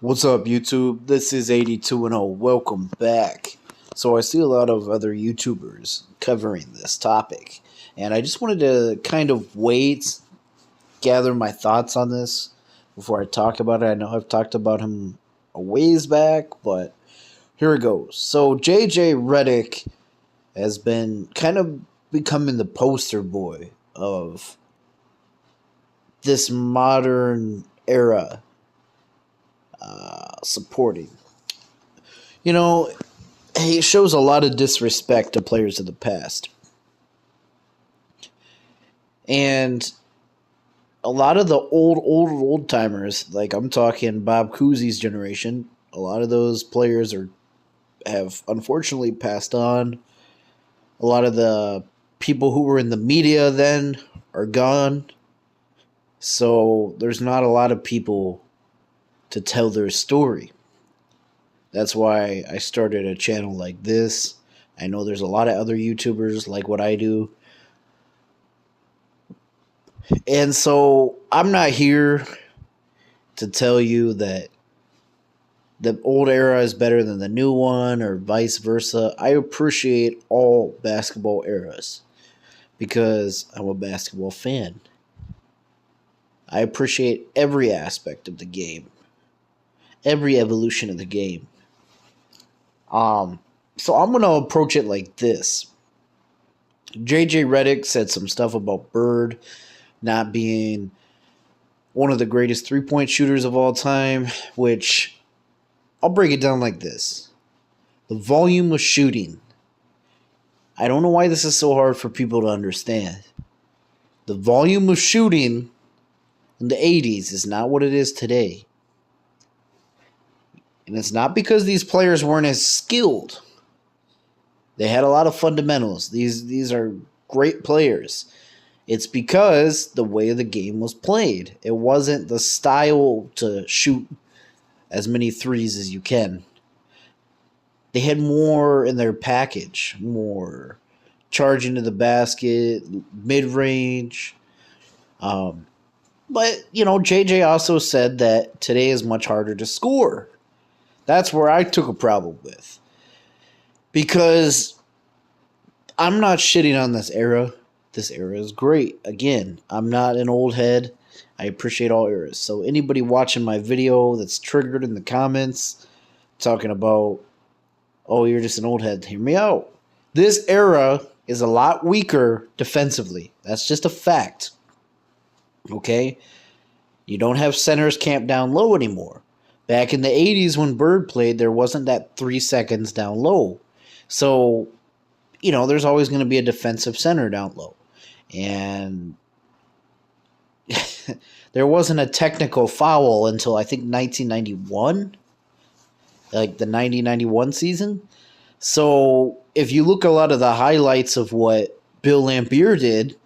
What's up, YouTube? This is 82 Welcome back. So, I see a lot of other YouTubers covering this topic, and I just wanted to kind of gather my thoughts on this before I talk about it. I know I've talked about him a ways back, but here it goes. So, JJ Redick has been kind of becoming the poster boy of this modern era supporting. You know, he shows a lot of disrespect to players of the past. And a lot of the old timers, like I'm talking Bob Cousy's generation, a lot of those players have unfortunately passed on. A lot of the people who were in the media then are gone. So there's not a lot of people to tell their story. That's why I started a channel like this. I know there's a lot of other YouTubers like what I do. And so I'm not here to tell you that the old era is better than the new one or vice versa. I appreciate all basketball eras because I'm a basketball fan. I appreciate every aspect of the game, every evolution of the game. So I'm going to approach it like this. JJ Redick said some stuff about Bird not being one of the greatest three-point shooters of all time, which I'll break it down like this. The volume of shooting. I don't know why this is so hard for people to understand. The volume of shooting in the 80s is not what it is today. And it's not because these players weren't as skilled. They had a lot of fundamentals. These are great players. It's because the way the game was played. It wasn't the style to shoot as many threes as you can. They had more in their package, more charging to the basket, mid-range. But, JJ also said that today is much harder to score. That's where I took a problem with. Because I'm not shitting on this era. This era is great. Again, I'm not an old head. I appreciate all eras. So anybody watching my video that's triggered in the comments talking about, oh, you're just an old head, hear me out. This era is a lot weaker defensively. That's just a fact. Okay? You don't have centers camped down low anymore. Back in the 80s when Bird played, there wasn't that 3 seconds down low. So, there's always going to be a defensive center down low. And there wasn't a technical foul until I think 1991, like the 90-91 season. So if you look at a lot of the highlights of what Bill Laimbeer did,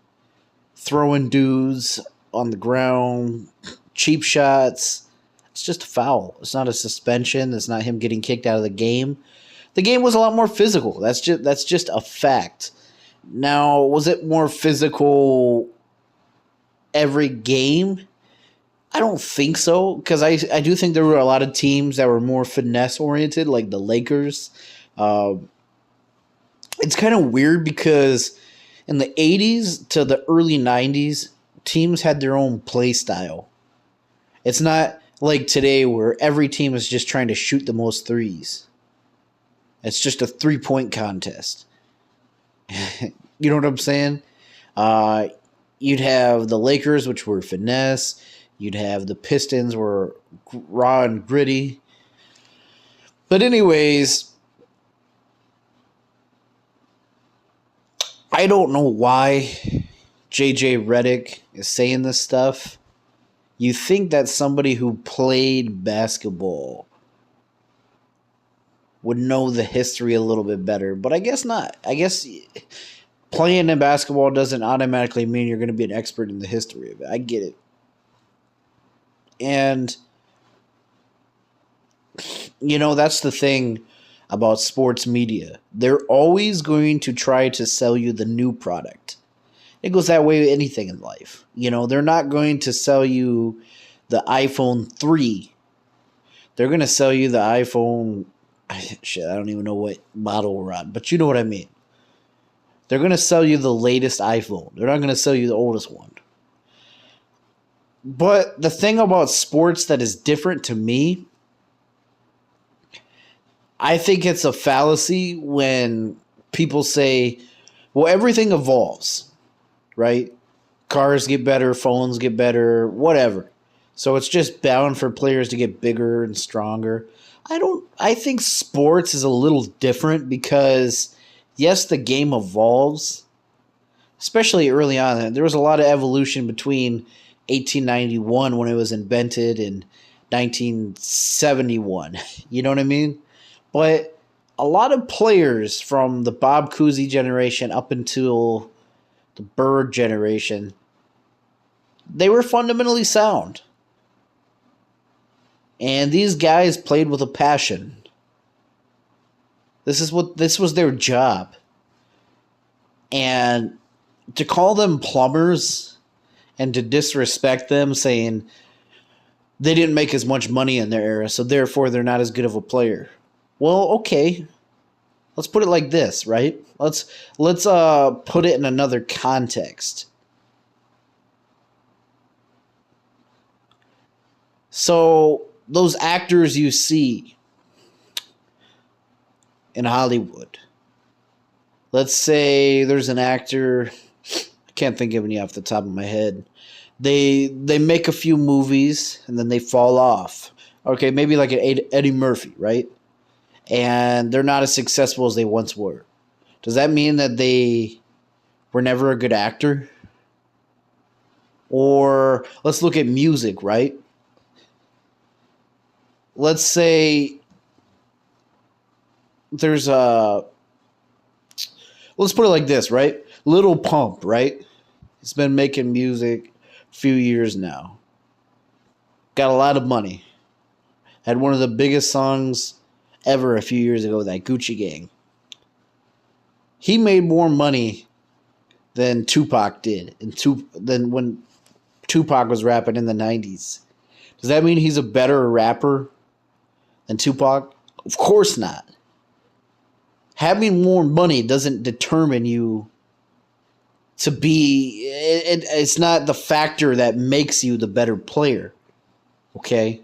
throwing dudes on the ground, cheap shots, it's just a foul. It's not a suspension. It's not him getting kicked out of the game. The game was a lot more physical. That's just a fact. Now, was it more physical every game? I don't think so, because I do think there were a lot of teams that were more finesse-oriented, like the Lakers. It's kind of weird because in the 80s to the early 90s, teams had their own play style. It's not like today where every team is just trying to shoot the most threes. It's just a three-point contest. You know what I'm saying? You'd have the Lakers, which were finesse. You'd have the Pistons, were raw and gritty. But anyways, I don't know why JJ Redick is saying this stuff. You think that somebody who played basketball would know the history a little bit better, but I guess not. I guess playing in basketball doesn't automatically mean you're going to be an expert in the history of it. I get it. And, that's the thing about sports media. They're always going to try to sell you the new product. It goes that way with anything in life. They're not going to sell you the iPhone 3 They're going to sell you the iPhone. Shit, I don't even know what model we're on, but you know what I mean. They're going to sell you the latest iPhone. They're not going to sell you the oldest one. But the thing about sports that is different to me, I think it's a fallacy when people say, well, everything evolves, right? Cars get better, phones get better, whatever. So it's just bound for players to get bigger and stronger. I think sports is a little different because yes, the game evolves, especially early on. There was a lot of evolution between 1891 when it was invented and 1971. You know what I mean? But a lot of players from the Bob Cousy generation up until the Bird generation, they were fundamentally sound. And these guys played with a passion. This was their job. And to call them plumbers and to disrespect them, saying they didn't make as much money in their era, so therefore they're not as good of a player. Well, okay. Let's put it like this, right? Let's put it in another context. So those actors you see in Hollywood, let's say there's an actor, I can't think of any off the top of my head. They make a few movies and then they fall off. Okay, maybe like an Eddie Murphy, right? And they're not as successful as they once were. Does that mean that they were never a good actor? Or let's look at music, right? Let's say there's let's put it like this, right? Lil Pump, right? He's been making music a few years now. Got a lot of money. Had one of the biggest songs ever a few years ago, that Gucci Gang. He made more money than Tupac did, than when Tupac was rapping in the 90s. Does that mean he's a better rapper than Tupac? Of course not. Having more money doesn't determine you to be... It's not the factor that makes you the better player. Okay?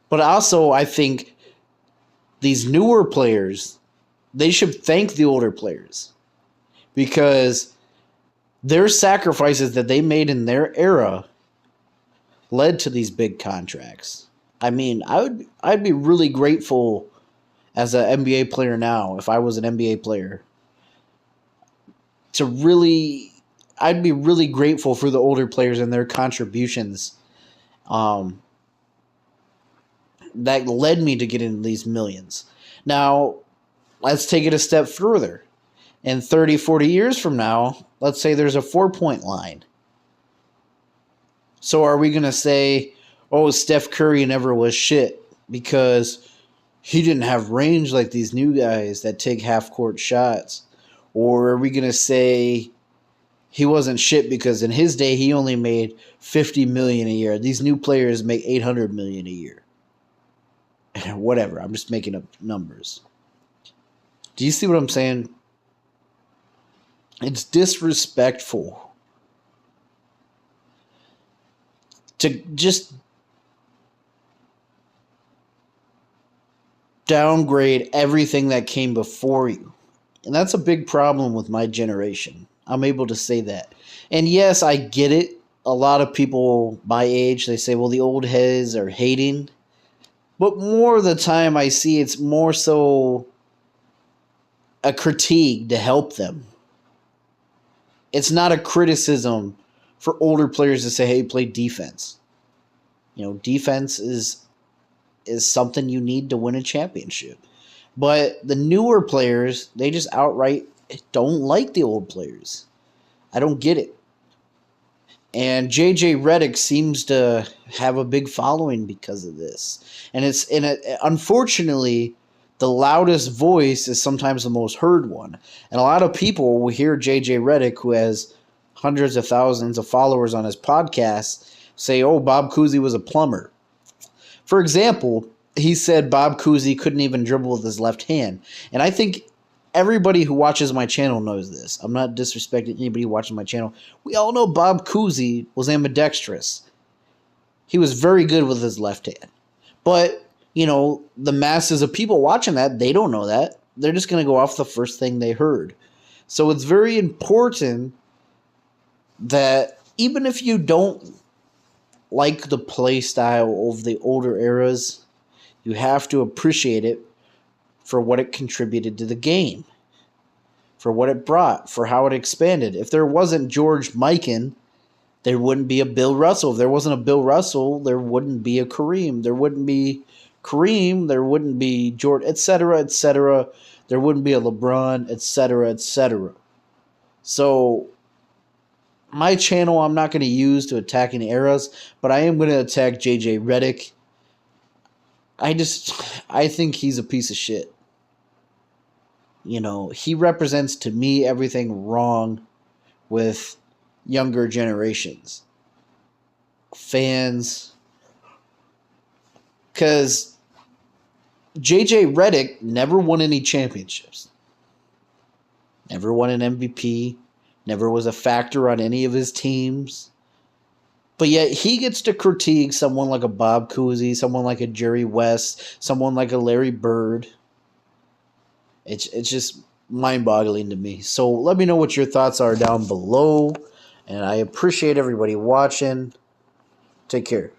But also, I think these newer players, they should thank the older players. Because their sacrifices that they made in their era led to these big contracts. I mean, I'd be really grateful as an NBA player now, if I was an NBA player, I'd be really grateful for the older players and their contributions that led me to get into these millions. Now, let's take it a step further. In 30, 40 years from now, let's say there's a 4-point line. So are we going to say, oh, Steph Curry never was shit because he didn't have range like these new guys that take half-court shots? Or are we going to say he wasn't shit because in his day he only made $50 million a year? These new players make $800 million a year. Whatever, I'm just making up numbers. Do you see what I'm saying? It's disrespectful to just downgrade everything that came before you. And that's a big problem with my generation. I'm able to say that. And yes, I get it. A lot of people my age, they say, well, the old heads are hating. But more of the time I see it's more so a critique to help them. It's not a criticism for older players to say, hey, play defense. You know, defense is something you need to win a championship. But the newer players, they just outright don't like the old players. I don't get it. And JJ Redick seems to have a big following because of this. And unfortunately, the loudest voice is sometimes the most heard one. And a lot of people will hear JJ Redick, who has hundreds of thousands of followers on his podcast, say, oh, Bob Cousy was a plumber. For example, he said Bob Cousy couldn't even dribble with his left hand. And I think everybody who watches my channel knows this. I'm not disrespecting anybody watching my channel. We all know Bob Cousy was ambidextrous. He was very good with his left hand. But, you know, the masses of people watching that, they don't know that. They're just going to go off the first thing they heard. So it's very important that even if you don't like the play style of the older eras, you have to appreciate it for what it contributed to the game, for what it brought, for how it expanded. If there wasn't George Mikan, there wouldn't be a Bill Russell. If there wasn't a Bill Russell, there wouldn't be a Kareem. There wouldn't be Kareem. There wouldn't be George, etc., etc. There wouldn't be a LeBron, etc., etc. So my channel I'm not going to use to attacking eras, but I am going to attack JJ Redick. I think he's a piece of shit. You know, he represents to me everything wrong with younger generations. Fans. Because JJ Redick never won any championships. Never won an MVP. Never was a factor on any of his teams. But yet he gets to critique someone like a Bob Cousy, someone like a Jerry West, someone like a Larry Bird. It's just mind-boggling to me. So let me know what your thoughts are down below. And I appreciate everybody watching. Take care.